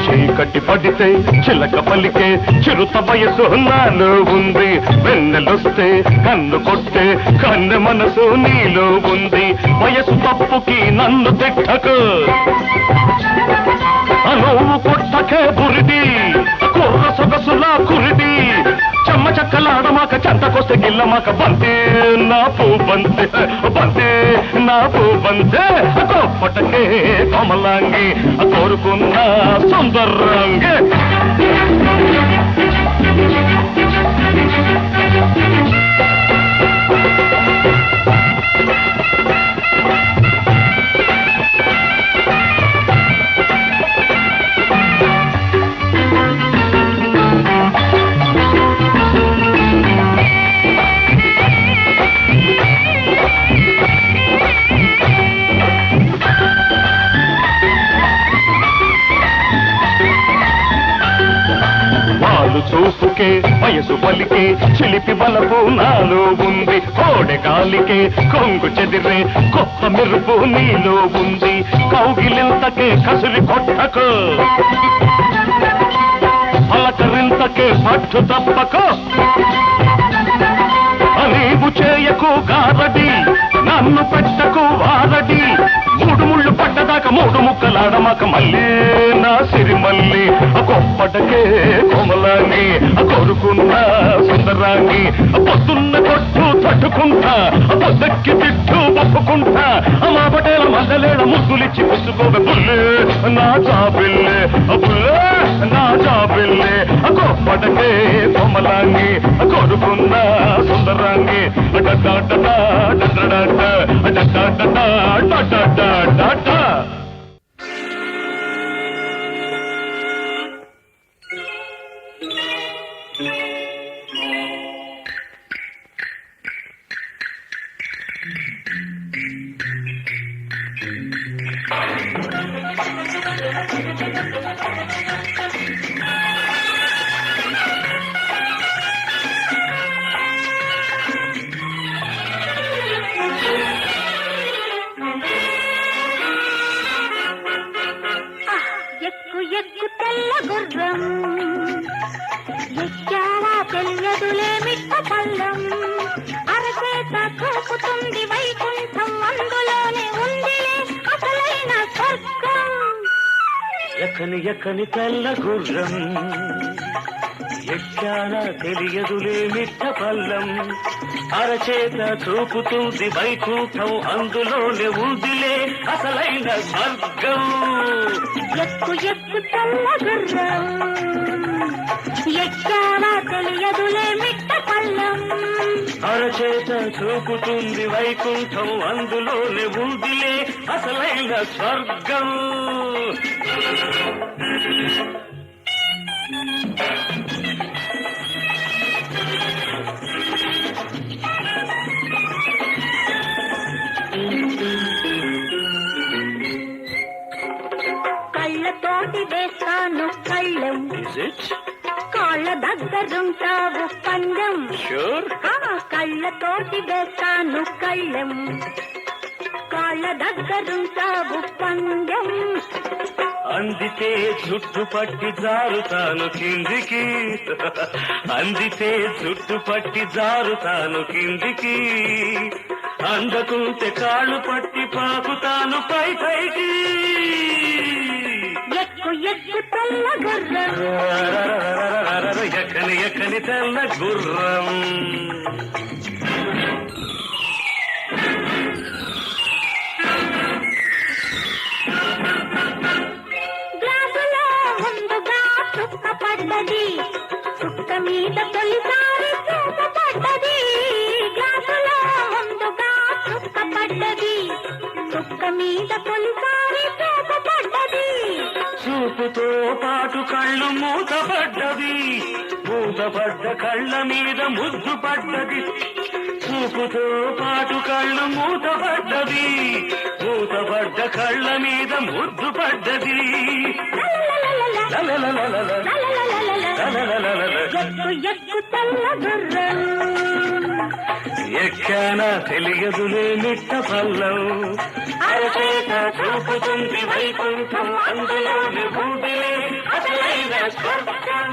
చీకటి పడితే చిలక పలికే చిరుత వయసు నాలో ఉంది వెన్నెలొస్తే కన్ను కొట్టే కన్నె మనసు నీలో ఉంది వయసు తప్పుకి నన్ను తిట్టకు నువ్వు కొట్టకే బురిడి కుర్ర సొగసులా కురిడి చెమ్మ చక్కలాడమాక చెంతకొస్తే గిల్లమాక బంతే నా పూ బంతే బంతే నా పూ బంతే కోప్పటకే కోమలాంగి కోరుకున్న సుందరంగి చూపుకే వయసు పలికే చిలిపి బలపు నాలో ఉంది కోడె గాలికే కొంగు చెదిరే కొత్త మెరుపు నీలో ఉంది కౌగిలింతకే కసురి కొట్టకు పలకరింతకే పట్టు తప్పకు నీవు చేయకు గారడి నన్ను పెట్టకు వారడి మూడు ముళ్ళు పట్టదాకా మూడు ముక్కలాడమాక మళ్ళీ నా సిరిమల్లి గొప్పటకే కోమలాని కోరుకున్న సుందరాన్ని పొద్దున్న కొట్టు తట్టుకుంటా పొద్దక్కి తిట్టు ఒప్పుకుంటా మా పటేల మల్లలేడ ముద్దులిచ్చి పుసుకోవే బుల్లే నా జాబిల్లే బుల్లే నా జాబిల్లే గొప్పటకే కోమలాన్ని కోరుకున్న సుందరాన్ని ఎక్కు ఎక్కు తెల్ల గుర్రం ఎక్కావా తెలియదులే మిట్ట పల్లం అరచేత చూపుతుంది వైకుంఠం అందులోనే ఉందిలే అసలైన స్వర్గం ఎక్కని ఎక్కని తెల్ల గుర్రం ఎక్కానా తెలియదులే మిట్ట పల్లం అరచేత చూపుతుంది వైకుంఠం అందులోనే ఉందిలే అసలైన స్వర్గం ఎక్కు ఎక్కు తెల్ల గుర్రం ఎక్కావా తెలియదులే మిట్ట పల్లం అరచేత చూపుతుంది వైకుంఠం అందులోనే ఉందిలే అసలైన స్వర్గం కళ్ళతోటి వేస్తాను కళ్ళం కాళ్ళ దగ్గరుంటావు పందెం కళ్ళతోటి వేస్తాను కళ్ళం కాళ్ళ దగ్గరుంటావు పందెం అందితే జుట్టు పట్టి జారుతాను కిందికి అందితే జుట్టు పట్టి జారుతాను కిందికి అందకుంటే కాళ్ళు పట్టి పాకుతాను పై పైకి ఎక్కు ఎక్కు తెల్ల గుర్రం ఎక్కని ఎక్కని తెల్ల గుర్రం గ్లాసులో ముందుగా చుక్క పడ్డది చుక్క మీద తొలిసారి చూప పడ్డది గ్లాసులో ముందుగా చుక్క పడ్డది చుక్క మీద తొలిసారి చూప పడ్డది చూపుతో పాటు కళ్ళు మూతపడ్డది మూతపడ్డ కళ్ళ మీద ముద్దు పడ్డది చూపుతో పాటు కళ్ళు మూతపడ్డది మూతపడ్డ కళ్ళ మీద ముద్దు పడ్డది ఎక్కు ఎక్కు తెల్ల గుర్రం ఎక్కానా తెలియదులే మిట్ట పల్లం అరచేత చూపుతుంది వైకుంఠం అందులోని ఊదిలే అసలైన స్వర్గం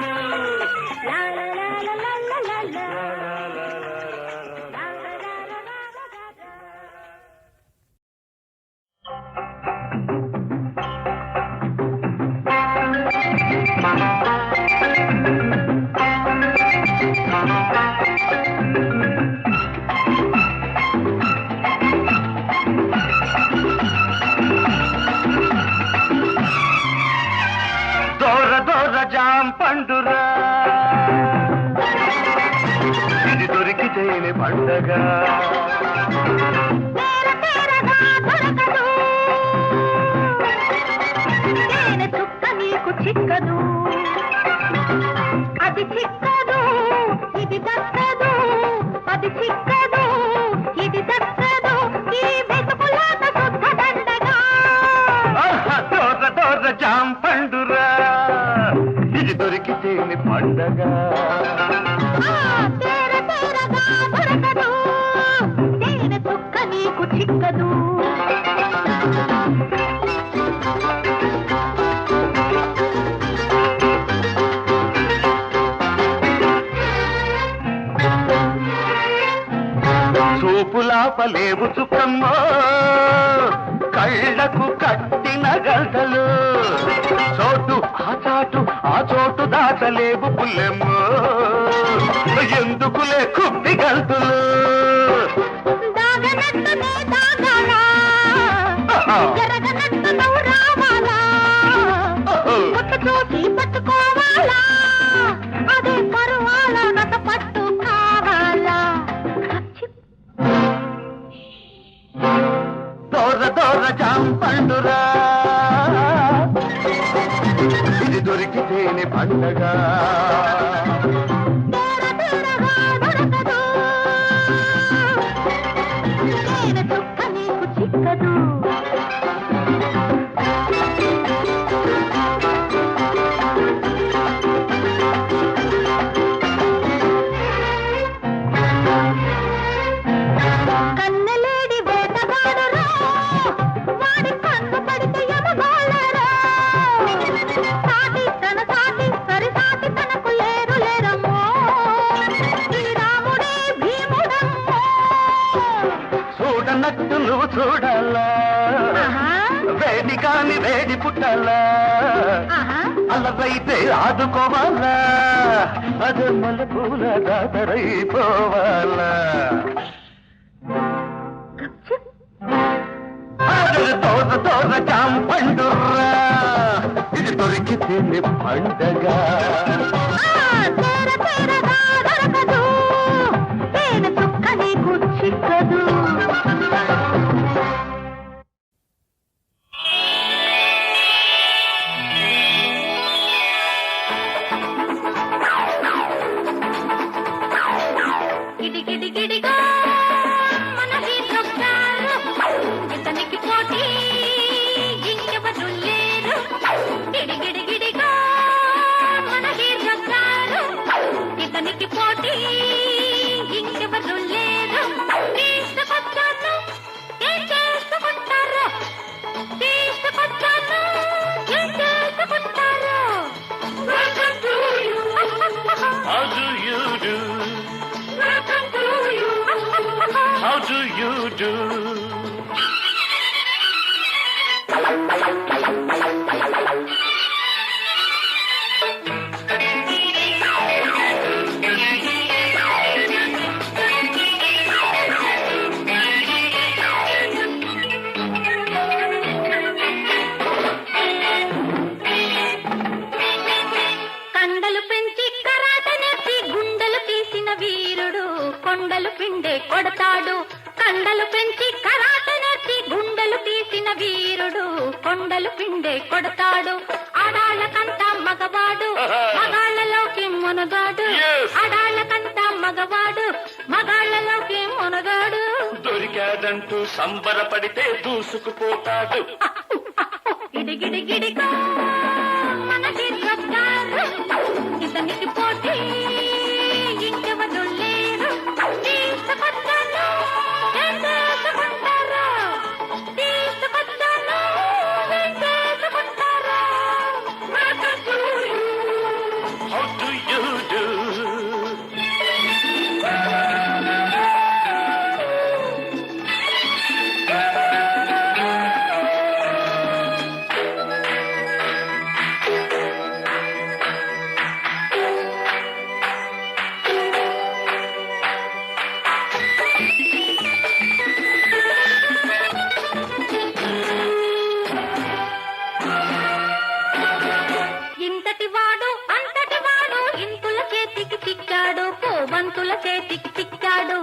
దోర దోర జాం పండురా ఇది దొరికితేనే పండగ తేనె చుక్క నీకు చిక్కదు అది చిక్కదు ఇది దక్కదు అది చిక్కదు ఇది దక్కదు ఈ వెతుకులాట శుద్ధ దండగా దోర దోర జాం పండురా ఇది దొరికితేనే పండగ తేర తేరగా దొరకదు తేనె చుక్క నీకు చిక్కదు చూపులాపలేవు చుక్కమ్మో కళ్ళకు కట్టిన గంటలు చోటు ఆ చోటు దాటలేవు పుల్లెమ్మో ఎందుకులే కుప్పి గంతులు దాగనట్టునే దాగాలా జరగనట్టు నువ్వు రావాలా ముట్టు చూసి పట్టుకోవాలా అదే పరువాలా నట పట్టు కావాలా దోర దోర జాం పండురా ఇది దొరికితేనే పండగ తేర తేరగా దొరకదు తేనె చుక్క నీకు చూసినట్టు నువ్వు చూడాలా ఆహా, వేడి కాని వేడి పుట్టాలా ఆహా. అలవైతే ఆదుకోవాలా అదే మల్ల పూల దాతరైపోవాలా తోర తోర జాంపండుర్రా ఇది దొరికితే పండగ తేర తేరగా దొరకదు, తేనె చుక్క నీకు చిక్కదు. గిడిగిడిగిడిగా మన హీరో గారు, ఇతనికి పోటీ ఇంకెవరు లేరు. గిడిగిడిగిడిగా మన హీరో గారు, ఇతనికి పోటీ ఇంకెవరు లేరు. తీసుకొచ్చాను ఏం చేసుకుంటారు, తీసుకొచ్చాను ఏం చేసుకుంటారు. How do you do? How do you do? కండలు పెంచి కరాట నేర్చి గుండెలు తీసిన వీరుడు కొండలు పిండే కొడతాడు. కండలు పెంచి కరాట నేర్చి గుండెలు తీసిన వీరుడు కొండలు పిండే కొడతాడు. ఆడాళ్ళకంతా మగవాడు, మగాళ్ళలోకి మునగాడు. ఆడాళ్ళకంతా మగవాడు, మగాళ్ళలోకి మునగాడు. దొరికాడంటూ సంబరపడితే దూసుకుపోతాడు. గిడిగిడిగిడిగా మన హీరో గారు, ఇతనికి పోటీ ఇంకెవరు లేరు. తీసుకొచ్చాను ఏం చేసుకుంటారు, తీసుకొచ్చాను ఏం చేసుకుంటారు. How do you do? ఇంతటి వాడు అంతటి వాడు ఇంతుల చేతికి చిక్కాడు, పోబంతుల చేతికి చిక్కాడు.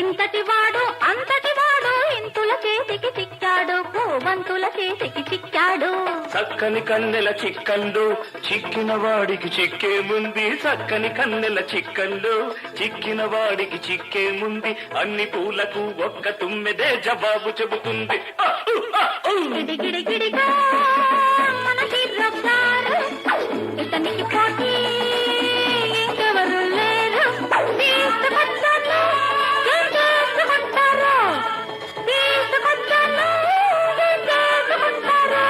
ఇంతటి వాడు అంతటి వాడు ఇంతుల చేతికి చిక్కాడు, పోబంతుల చేతికి చిక్కాడు. చక్కని కన్నెల చిక్కల్లో చిక్కిన వాడికి చిక్కే ముంది. చక్కని కన్నెల చిక్కల్లో చిక్కిన వాడికి చిక్కే ముంది. అన్ని పూలకు ఒక్క తుమ్మెదే జవాబు చెబుతుంది. గిడిగిడిగిడిగా మన హీరో గారు, ఇతనికి పోటీ ఇంకెవరు లేరు. తీసుకొచ్చాను ఏం చేసుకుంటారు, తీసుకొచ్చాను ఏం చేసుకుంటారు.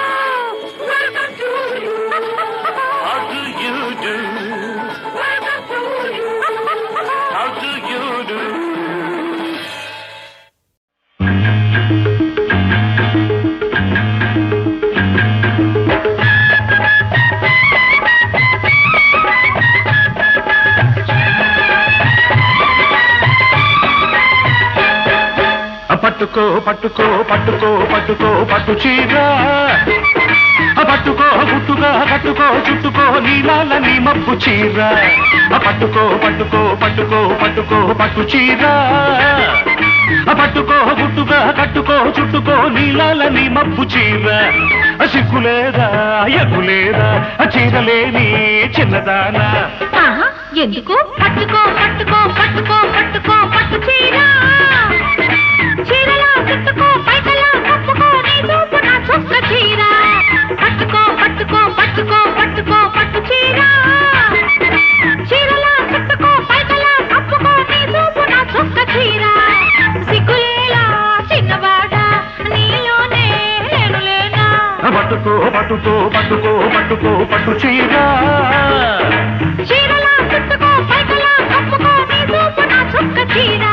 How do you do? How do you do? పట్టుకో పట్టుకో పట్టుకో పట్టుకో పట్టు చీర పట్టుకో గుట్టుగా కట్టుకో చుట్టుకో నీలాల నీ మబ్బు చీర పట్టుకో పట్టుకో పట్టుకో పట్టుకో పట్టు చీర పట్టుకో గుట్టుగా కట్టుకో చుట్టుకో నీలాల నీ మబ్బు చీర సిగ్గులేదా ఎగ్గులేదా చీరలేని చిన్నదానా. ఎందుకు పట్టుకో పట్టుకో పట్టుకో పట్టుకో పట్టు చీర, చీరలా చుట్టుకో పైకలా కప్పుకో నీ చూపు నా చుక్క చీర. పట్టుకో పట్టుకో పట్టుకో పట్టుకో పట్టు చీర, చీరలా చుట్టుకో పైకలా కప్పుకో నీ చూపు నా చుక్క చీర. సిగ్గులేలా చిన్నవాడా నీలోనే నేను లేనా. పట్టుకో పట్టుకో పట్టుకో పట్టుకో పట్టు చీర, చీరలా చుట్టుకో పైకలా కప్పుకో నీ చూపు నా చుక్క చీర.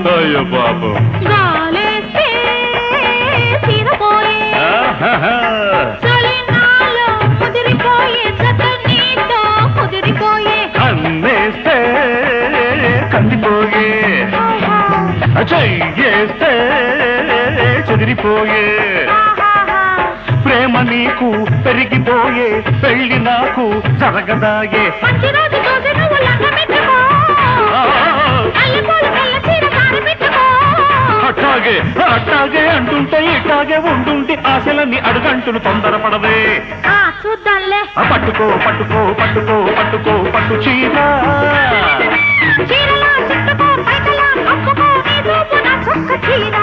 అయ్యో పాపం. గాలేస్తే తీరబోయే ఆహాహా. చలినాలో ముదిరిపోయే జత నీతో ముదిరిపోయే కన్నేస్తే కందిపోయే, చెయ్యేస్తే చెదిరిపోయే, ప్రేమ నీకు పెరిగిపోయే, పెళ్లి నాకు జరగదాయే. మంచి రోజు చూసి నువ్వు లంగమెట్టుకో అల్లిపోలు కళ్ళ చీర కారపెట్టుకో అట్టాగే అట్టాగే అంటుంటే ఇట్టాగే ఉంటుంటే ఆశలన్నీ అడుగంటును తొందరపడవే. చూద్దాంలే పట్టుకో పట్టుకో పట్టుకో పట్టుకో పట్టు చీర, చీరలా చుట్టుకో పైకలా కప్పుకో నీ చూపు నా చొక్క చీర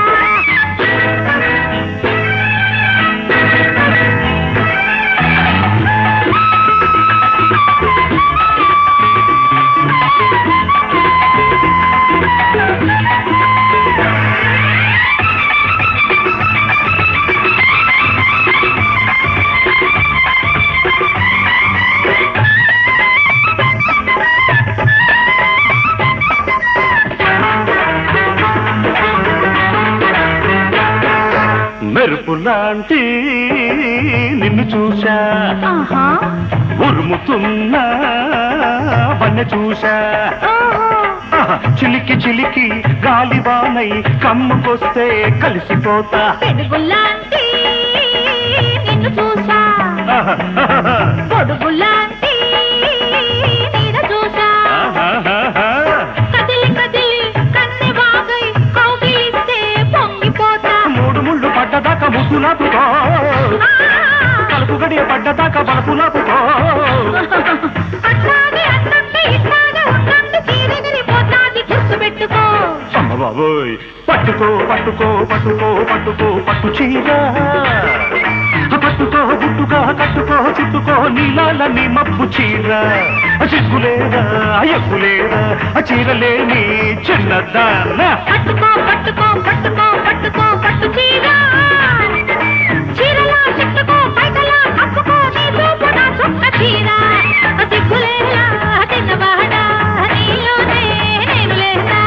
మెరుపులాంటి నిన్ను చూశా, ఉరుముతున్నా వన్నె చూశా, చిలికి చిలికి గాలివానై కమ్ముకొస్తే కలిసిపోతా. పెరుగులాంటి నిన్ను చూసా పొడుగులాంటి నీడ చూసా కదిలి కదిలి కన్నె వాగై కౌగిలిస్తే పొంగిపోతా. మూడు ముళ్ళు పడ్డదాకా ముసులాపుకో, కలుపు గడియ పడ్డదాకా బలపులాపుకో. అట్లాగే అట్లంటే ఇట్లాగే ఉండండి చీరగిరిపోతాది గుర్తుపెట్టుకో. అమ్మ బాబోయ్ పట్టుకో పట్టుకో పట్టుకో పట్టుకో పట్టు చీర, పట్టుకో గుట్టుగా కట్టుకో చుట్టుకో నీలాల నీ మబ్బు చీర. సిగ్గులేదా ఎగ్గులేదా చీరలేని చిన్నదాన్న. పట్టుకో పట్టుకో పట్టుకో పట్టుకో పట్టు చీర, చీరలా చుట్టుకో పైకలా కప్పుకో నీ చూపు నా చొక్క చీర. సిగ్గులేలా చిన్నవాడా నీలోనే నేను లేదా.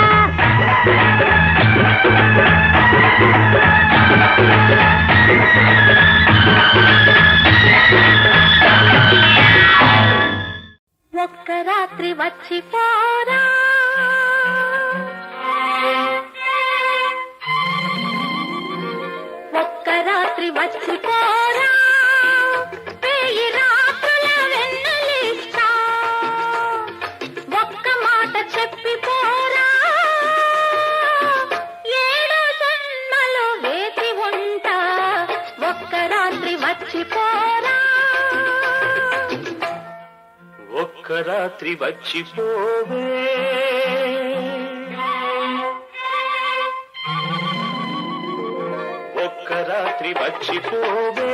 ఒక్క రాత్రి వచ్చిపోరా ఒక్క రాత్రి వచ్చిపోరా వెయ్యి రాత్రుల వెన్నెలిస్తా. ఒక్క మాట చెప్పిపోరా ఏడు జన్మలు వేచి ఉంటా. ఒక్క రాత్రి వచ్చిపోరా ఒక్క రాత్రి వచ్చిపోవే, ఒక్క రాత్రి వచ్చిపోవే,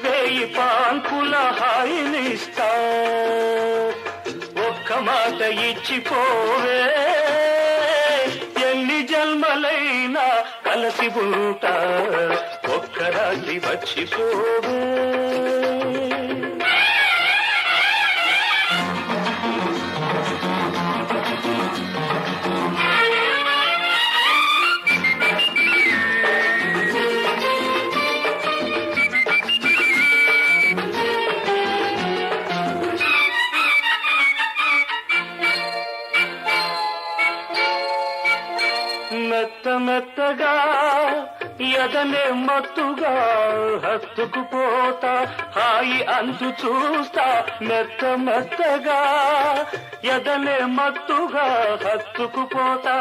వేయి పాన్పుల హాయినిస్తా. ఒక్క మాట ఇచ్చిపోవే, ఎన్ని జన్మలైనా కలిసి ఉంటా. ఒక్క రాత్రి వచ్చిపోవే. మెత్త మెత్తగా ఎదనే మత్తుగా హత్తుకుపోతా, హాయి అంతు చూస్తా. మెత్త మెత్తగా ఎదనే మత్తుగా హత్తుకుపోతా,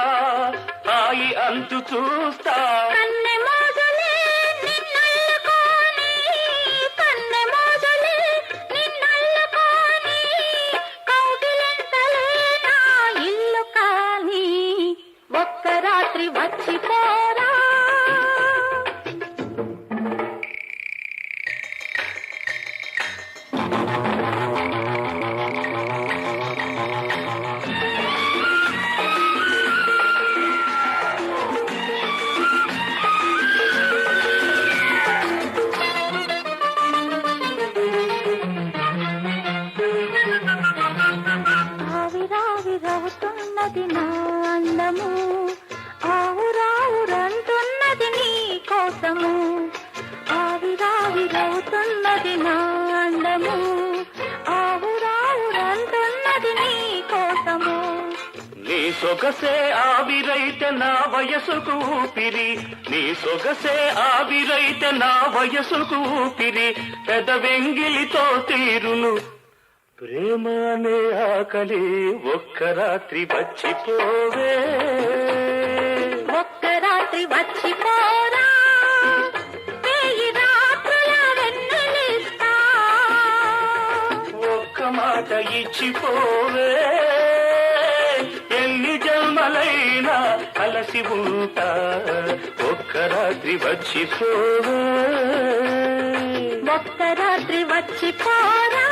హాయి అంతు చూస్తా. కన్నె మోజలే నిన్నల్లుకోని, కన్నె మోజలే నిన్నల్లుకోని, కౌగిలింతలే నా ఇల్లు కాని. ఒక్క రాత్రి వచ్చిపోరా ఆవిరావిరవుతున్నది నా అందము, సొగసే ఆవిరైతే నా వయసుకు ఊపిరి, నీ సొగసే ఆవిరైతే నా వయసుకు ఊపిరి, పెదవెంగిలితో తీరును ప్రేమ అనే ఆకలి, ఒక్క రాత్రి వచ్చిపోవే, ఒక్క రాత్రి వచ్చిపోరా, వేయి రాత్రుల వెన్నెలిస్తా, ఒక్క మాట ఇచ్చిపోవే, ఎన్ని జన్మలైనా అలసి ఉంటా, ఒక్క రాత్రి వచ్చిపోవే, ఒక్క రాత్రి వచ్చిపోరా.